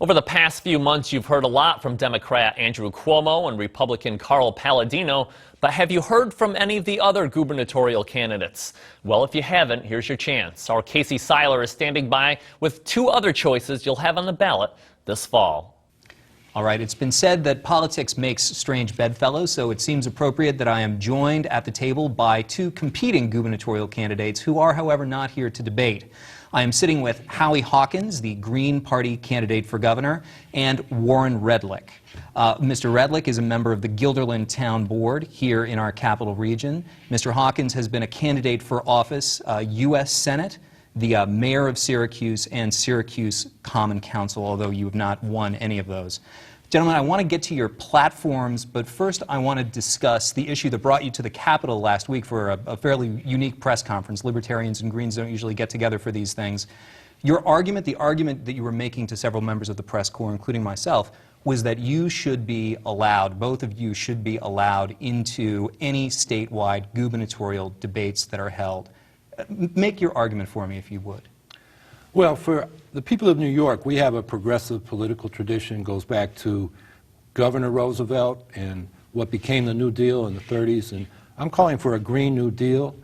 Over the past few months, you've heard a lot from Democrat Andrew Cuomo and Republican Carl Palladino, but have you heard from any of the other gubernatorial candidates? Well, if you haven't, here's your chance. Our Casey Seiler is standing by with two other choices you'll have on the ballot this fall. All right, it's been said that politics makes strange bedfellows, so it seems appropriate that I am joined at the table by two competing gubernatorial candidates who are, however, not here to debate. I am sitting with Howie Hawkins, the Green Party candidate for governor, and Warren Redlich. Mr. Redlich is a member of the Guilderland Town Board here in our capital region. Mr. Hawkins has been a candidate for office, U.S. Senate, the mayor of Syracuse, and Syracuse Common Council, although you have not won any of those. Gentlemen, I want to get to your platforms, but first I want to discuss the issue that brought you to the Capitol last week for a fairly unique press conference. Libertarians and Greens don't usually get together for these things. Your argument, the argument that you were making to several members of the press corps, including myself, was that you should be allowed, both of you should be allowed into any statewide gubernatorial debates that are held. Make your argument for me, if you would. Well, for the people of New York, we have a progressive political tradition. Goes back to Governor Roosevelt and what became the New Deal in the 30s. And I'm calling for a Green New Deal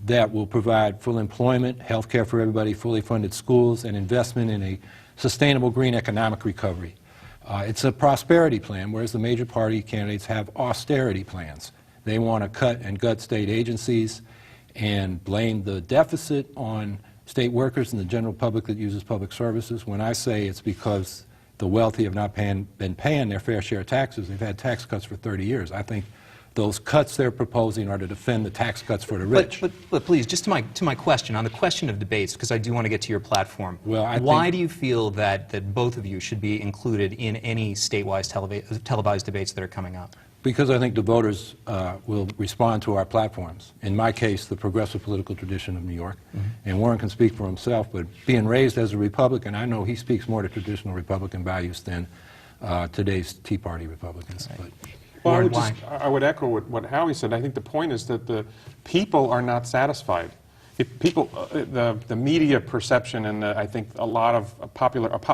that will provide full employment, health care for everybody, fully funded schools, and investment in a sustainable green economic recovery. It's a prosperity plan, whereas the major party candidates have austerity plans. They want to cut and gut state agencies and blame the deficit on state workers and the general public that uses public services. When I say it's because the wealthy have not been paying their fair share of taxes, they've had tax cuts for 30 years. I think those cuts they're proposing are to defend the tax cuts for the rich. But please, just to my question, on the question of debates, because I do want to get to your platform, well, why do you feel that both of you should be included in any statewide televised debates that are coming up? Because I think the voters will respond to our platforms. In my case, the progressive political tradition of New York. And Warren can speak for himself, but being raised as a Republican, I know he speaks more to traditional Republican values than today's Tea Party Republicans. Right. Well, I would echo what Howie said. I think the point is that the people are not satisfied. The media perception, and I think a lot of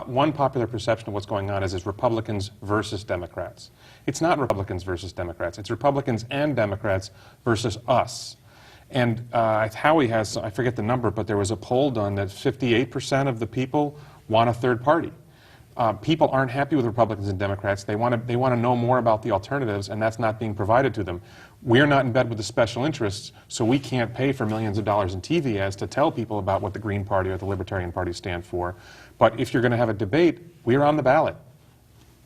one popular perception of what's going on is Republicans versus Democrats. It's not Republicans versus Democrats. It's Republicans and Democrats versus us. And Howie has, I forget the number, but there was a poll done that 58% of the people want a third party. People aren't happy with Republicans and Democrats. They want to know more about the alternatives, and that's not being provided to them. We're not in bed with the special interests, so we can't pay for millions of dollars in TV ads to tell people about what the Green Party or the Libertarian Party stand for. But if you're going to have a debate, we're on the ballot.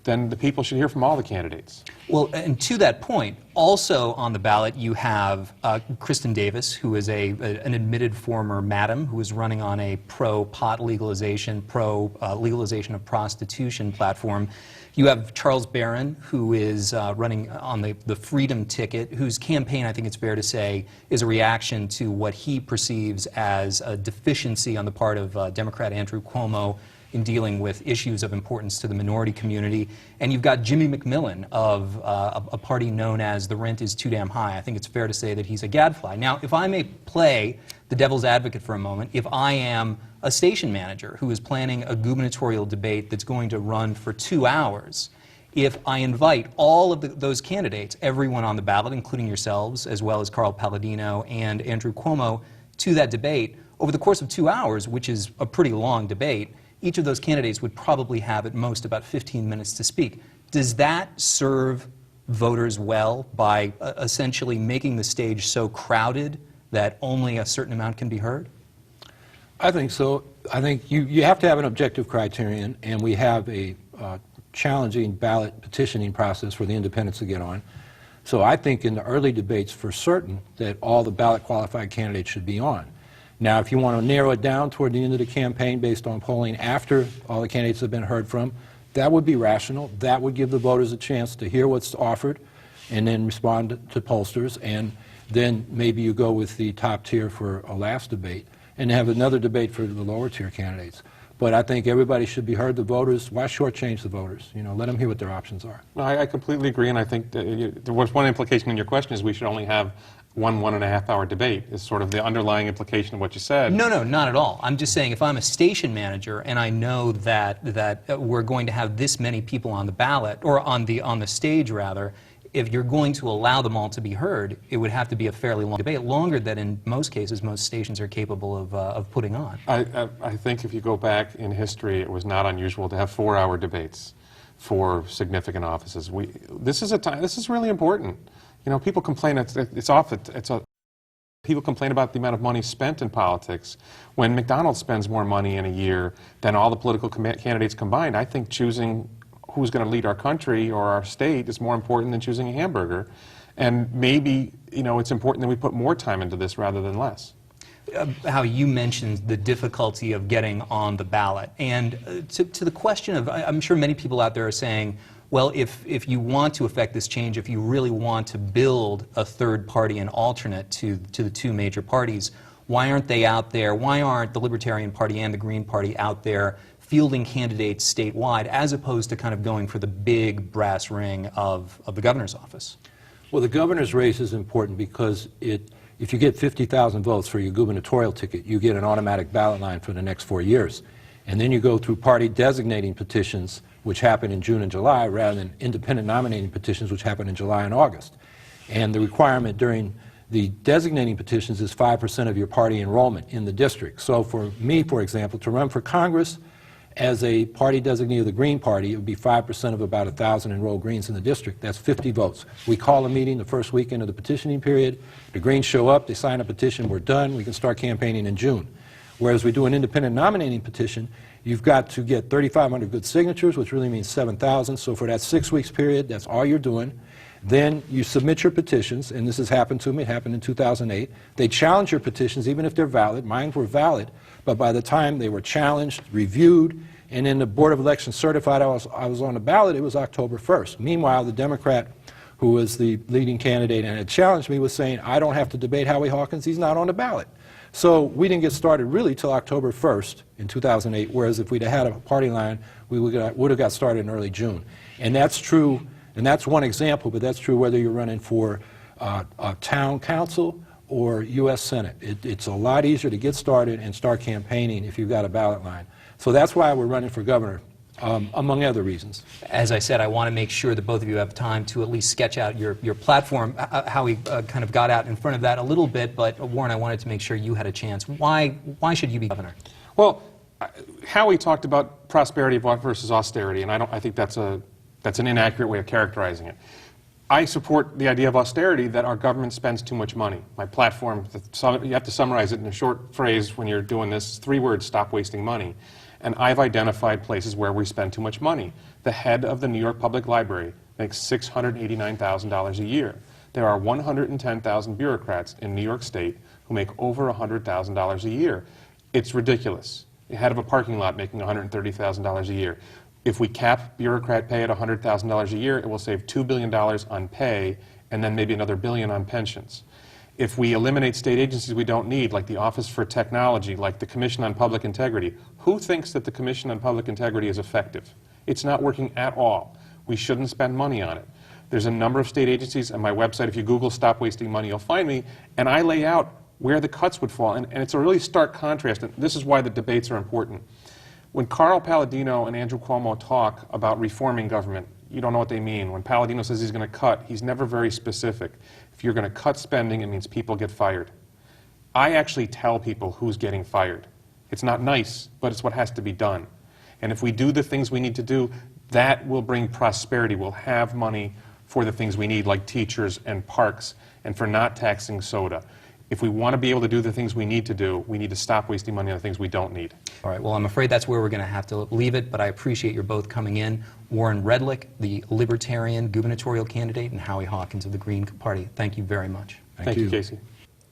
Then the people should hear from all the candidates. Well, and to that point, also on the ballot you have Kristen Davis, who is an admitted former madam who is running on a pro-pot legalization, pro-legalization of prostitution platform. You have Charles Barron, who is running on the Freedom ticket, whose campaign, I think it's fair to say, is a reaction to what he perceives as a deficiency on the part of Democrat Andrew Cuomo in dealing with issues of importance to the minority community. And you've got Jimmy McMillan of a party known as The Rent is Too Damn High. I think it's fair to say that he's a gadfly. Now, if I may play the devil's advocate for a moment, if I am a station manager who is planning a gubernatorial debate that's going to run for 2 hours, if I invite all of those candidates, everyone on the ballot, including yourselves, as well as Carl Palladino and Andrew Cuomo, to that debate, over the course of 2 hours, which is a pretty long debate, each of those candidates would probably have at most about 15 minutes to speak. Does that serve voters well by essentially making the stage so crowded that only a certain amount can be heard? I think so. I think you have to have an objective criterion, and we have a challenging ballot petitioning process for the independents to get on. So I think in the early debates, for certain, that all the ballot qualified candidates should be on. Now, if you want to narrow it down toward the end of the campaign based on polling after all the candidates have been heard from, that would be rational. That would give the voters a chance to hear what's offered and then respond to pollsters. And then maybe you go with the top tier for a last debate and have another debate for the lower tier candidates. But I think everybody should be heard. The voters, why shortchange the voters? You know, let them hear what their options are. No, I completely agree, and I think there was one implication in your question is we should only have one and a half hour debate is sort of the underlying implication of what you said. No, no, not at all. I'm just saying if I'm a station manager and I know that we're going to have this many people on the ballot, or on the stage rather, if you're going to allow them all to be heard, it would have to be a fairly long debate, longer than in most cases most stations are capable of putting on. I think if you go back in history, it was not unusual to have 4-hour debates for significant offices. This is really important. You know, people complain people complain about the amount of money spent in politics. When McDonald's spends more money in a year than all the political candidates combined, I think choosing who's going to lead our country or our state is more important than choosing a hamburger. And maybe, you know, it's important that we put more time into this rather than less. How you mentioned the difficulty of getting on the ballot. And to the question of, I'm sure many people out there are saying, well, if you want to affect this change, if you really want to build a third party and alternate to the two major parties, why aren't they out there? Why aren't the Libertarian Party and the Green Party out there fielding candidates statewide, as opposed to kind of going for the big brass ring of the governor's office? Well, the governor's race is important because if you get 50,000 votes for your gubernatorial ticket, you get an automatic ballot line for the next 4 years. And then you go through party designating petitions, which happen in June and July, rather than independent nominating petitions, which happen in July and August. And the requirement during the designating petitions is 5% of your party enrollment in the district. So for me, for example, to run for Congress as a party designee of the Green Party, it would be 5% of about 1,000 enrolled Greens in the district. That's 50 votes. We call a meeting the first weekend of the petitioning period. The Greens show up, they sign a petition, we're done, we can start campaigning in June. Whereas we do an independent nominating petition, you've got to get 3,500 good signatures, which really means 7,000. So for that 6 weeks period, that's all you're doing. Then you submit your petitions, and this has happened to me, it happened in 2008. They challenge your petitions, even if they're valid. Mine were valid, but by the time they were challenged, reviewed, and then the Board of Elections certified I was on the ballot, it was October 1st. Meanwhile, the Democrat who was the leading candidate and had challenged me was saying, I don't have to debate Howie Hawkins, he's not on the ballot. So we didn't get started really till October 1st in 2008, whereas if we'd had a party line, we would have got started in early June. And that's true, and that's one example, but that's true whether you're running for a town council or U.S. Senate. It's a lot easier to get started and start campaigning if you've got a ballot line. So that's why we're running for governor, among other reasons. As I said, I want to make sure that both of you have time to at least sketch out your platform. Howie kind of got out in front of that a little bit, but Warren, I wanted to make sure you had a chance. Why should you be governor? Well, Howie talked about prosperity versus austerity, and I think that's an inaccurate way of characterizing it. I support the idea of austerity, that our government spends too much money. My platform, you have to summarize it in a short phrase when you're doing this, 3 words, stop wasting money. And I've identified places where we spend too much money. The head of the New York Public Library makes $689,000 a year. There are 110,000 bureaucrats in New York State who make over $100,000 a year. It's ridiculous. The head of a parking lot making $130,000 a year. If we cap bureaucrat pay at $100,000 a year, it will save $2 billion on pay and then maybe another $1 billion on pensions. If we eliminate state agencies we don't need, like the Office for Technology, like the Commission on Public Integrity, who thinks that the Commission on Public Integrity is effective? It's not working at all. We shouldn't spend money on it. There's a number of state agencies on my website. If you Google "stop wasting money," you'll find me, and I lay out where the cuts would fall. And it's a really stark contrast, and this is why the debates are important. When Carl Palladino and Andrew Cuomo talk about reforming government, you don't know what they mean. When Palladino says he's going to cut, he's never very specific. If you're going to cut spending, it means people get fired. I actually tell people who's getting fired. It's not nice, but it's what has to be done. And if we do the things we need to do, that will bring prosperity. We'll have money for the things we need, like teachers and parks, and for not taxing soda. If we want to be able to do the things we need to do, we need to stop wasting money on the things we don't need. All right, well, I'm afraid that's where we're going to have to leave it, but I appreciate your both coming in. Warren Redlich, the Libertarian gubernatorial candidate, and Howie Hawkins of the Green Party. Thank you very much. Thank you, Casey.